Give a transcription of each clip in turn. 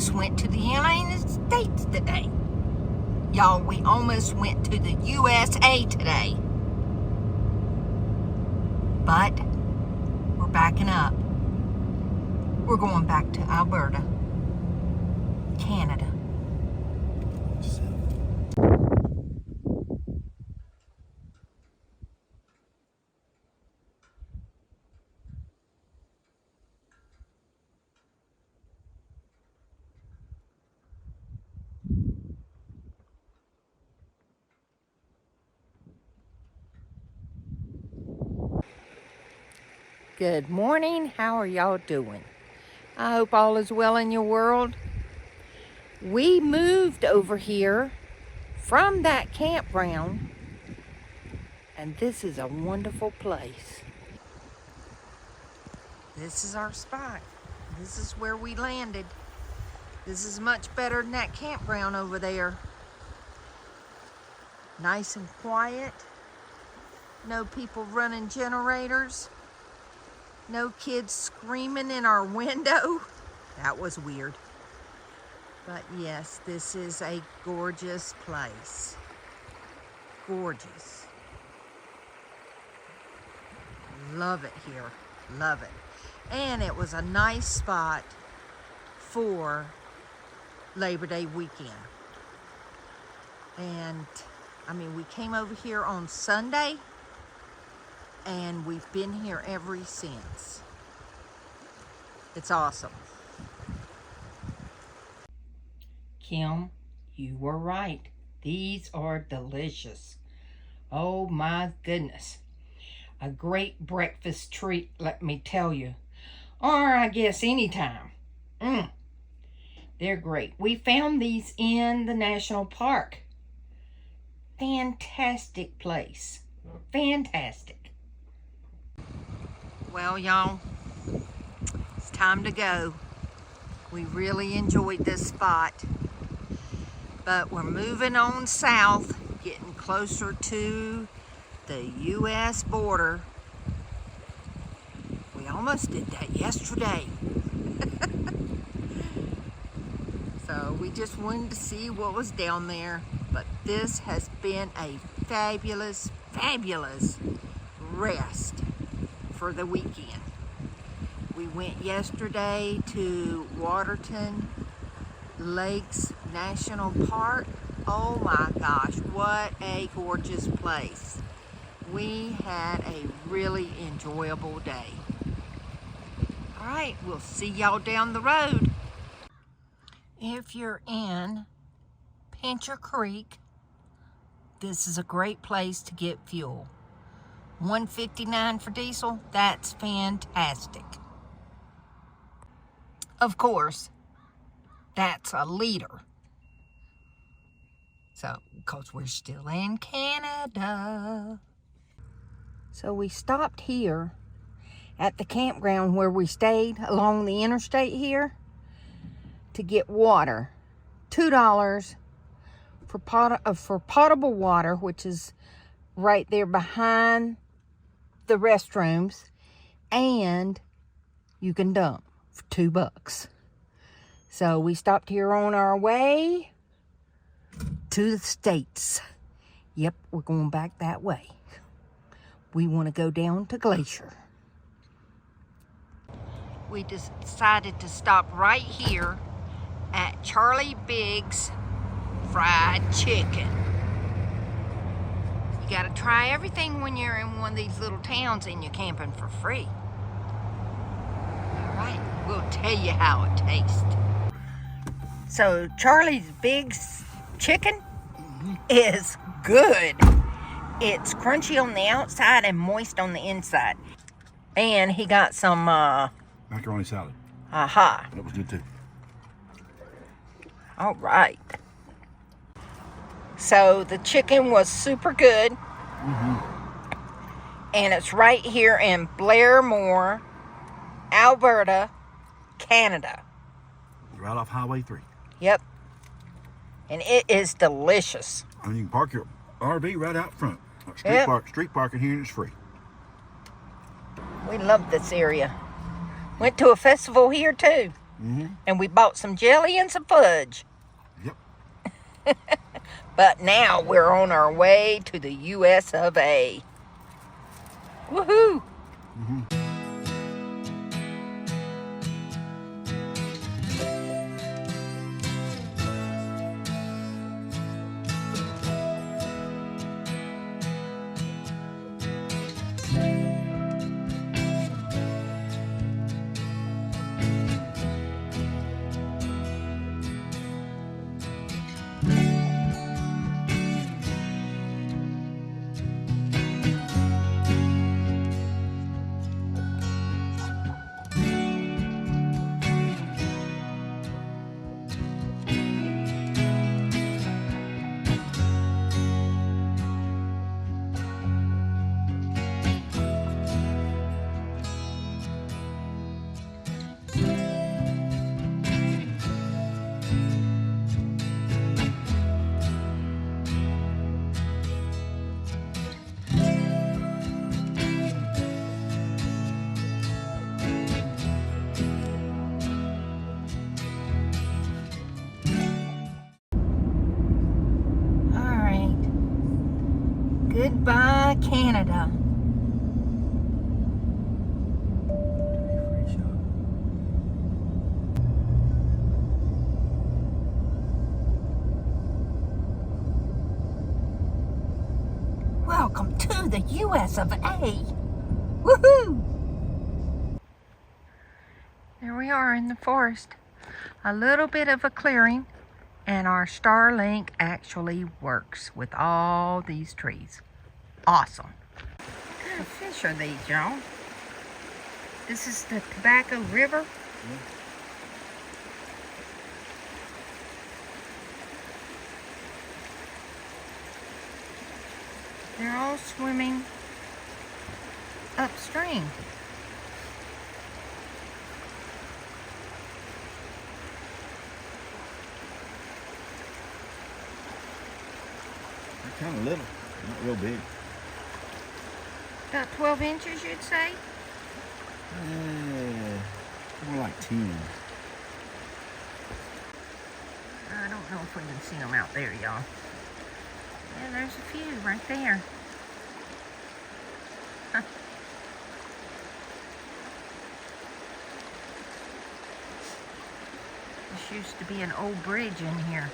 almost went to the United States today. Y'all, we almost went to the USA today. But we're backing up. We're going back to Alberta, Canada. Good morning. How are y'all doing? I hope all is well in your world. We moved over here from that campground, and this is a wonderful place. This is our spot. This is where we landed. This is much better than that campground over there. Nice and quiet. No people running generators. No kids screaming in our window. That was weird. But yes, this is a gorgeous place. Gorgeous. Love it here. Love it. And it was a nice spot for Labor Day weekend. And I mean, we came over here on Sunday, and we've been here ever since. It's awesome. Kim, you were right. These are delicious. Oh my goodness. A great breakfast treat, let me tell you. Or I guess anytime. They're great. We found these in the national park. Fantastic place. Fantastic. Well, y'all, it's time to go. We really enjoyed this spot. But we're moving on south, getting closer to the U.S. border. We almost did that yesterday. So we just wanted to see what was down there. But this has been a fabulous, fabulous rest for the weekend. We went yesterday to Waterton Lakes National Park. Oh my gosh, what a gorgeous place. We had a really enjoyable day. All right, we'll see y'all down the road. If you're in Pincher Creek, this is a great place to get fuel. $1.59 for diesel, that's fantastic. Of course, that's a liter. So, because we're still in Canada. So we stopped here at the campground where we stayed along the interstate here to get water. $2 for potable water, which is right there behind the restrooms, and you can dump for $2. So we stopped here on our way to the States. Yep, we're going back that way. We want to go down to Glacier. We decided to stop right here at Charlie Biggs Fried Chicken. You got to try everything when you're in one of these little towns and you're camping for free. All right, we'll tell you how it tastes. So Charlie's Biggs Chicken is good. It's crunchy on the outside and moist on the inside. And he got some macaroni salad. Aha. That was good too. All right. So the chicken was super good. And it's right here in Blairmore, Alberta, Canada. Right off Highway 3. Yep. And it is delicious. And you can park your RV right out front. Street parking here, and it's free. We love this area. Went to a festival here too. And we bought some jelly and some fudge. Yep. But now we're on our way to the US of A. Woohoo! Goodbye, Canada. Welcome to the US of A. Woohoo! There we are in the forest. A little bit of a clearing, and our Starlink actually works with all these trees. Awesome. What kind of fish are these, y'all? This is the Tobacco River. They're all swimming upstream. They're kind of little, not real big. About 12 inches, you'd say? More like 10. I don't know if we can see them out there, y'all. Yeah, there's a few right there. Huh. This used to be an old bridge in here.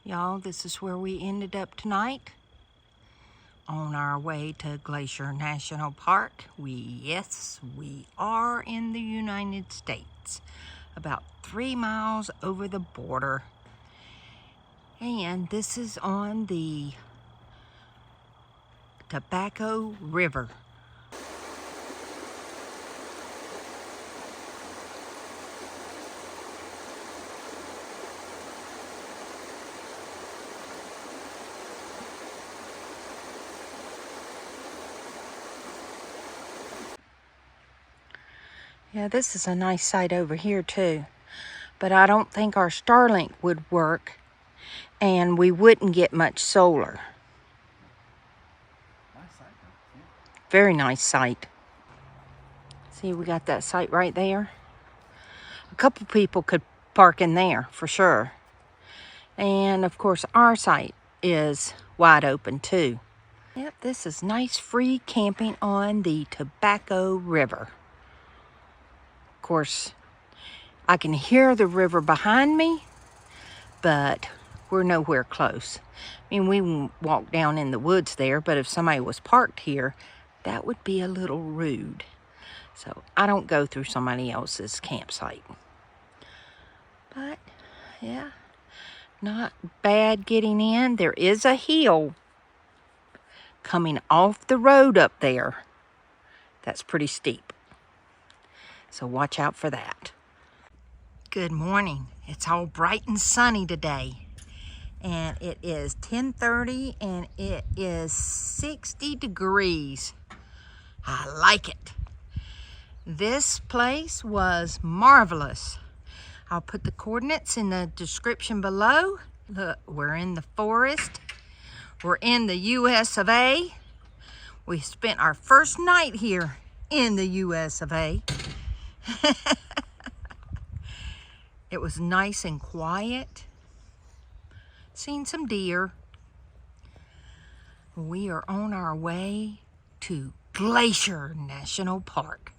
Y'all, this is where we ended up tonight. On our way to Glacier National Park. Yes, we are in the United States. About 3 miles over the border. And this is on the Tobacco River. Yeah, this is a nice site over here too, but I don't think our Starlink would work and we wouldn't get much solar. Nice site, though. Yeah. Very nice site. See, we got that site right there. A couple people could park in there for sure. And of course our site is wide open too. Yep, this is nice free camping on the Tobacco River. Of course, I can hear the river behind me, but we're nowhere close. I mean, we can walk down in the woods there, but if somebody was parked here, that would be a little rude. So I don't go through somebody else's campsite. But yeah, not bad getting in. There is a hill coming off the road up there. That's pretty steep. So watch out for that. Good morning. It's all bright and sunny today. And it is 10:30 and it is 60 degrees. I like it. This place was marvelous. I'll put the coordinates in the description below. Look, we're in the forest. We're in the US of A. We spent our first night here in the US of A. It was nice and quiet. Seen some deer. We are on our way to Glacier National Park.